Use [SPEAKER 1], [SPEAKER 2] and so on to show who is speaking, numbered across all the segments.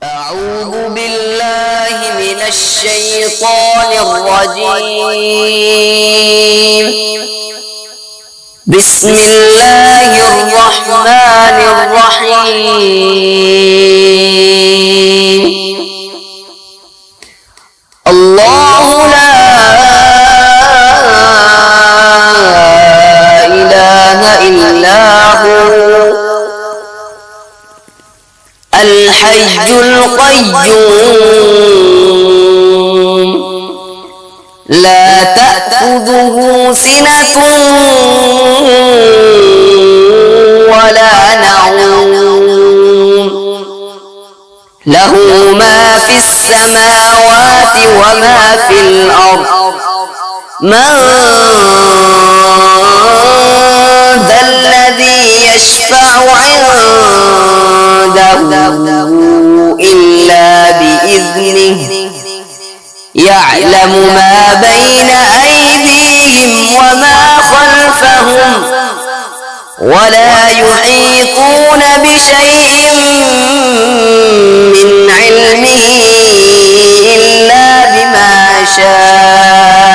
[SPEAKER 1] أعوذ بالله من الشيطان الرجيم. بسم الله الرحمن الرحيم. الله لا إله إلا هو الحي القيوم لا تأخذه سنة ولا نوم له ما في السماوات وما في الأرض من ذا الذي يشفع عنده إلا بإذنه يعلم ما بين أيديهم وما خلفهم ولا يحيطون بشيء من علمه إلا بما شاء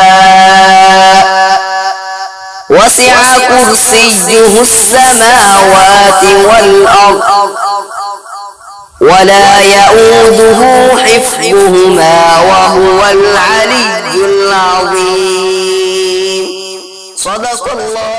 [SPEAKER 1] وسع كرسيه السماوات والأرض ولا يؤوده حفظهما وهو العلي العظيم. صدق الله.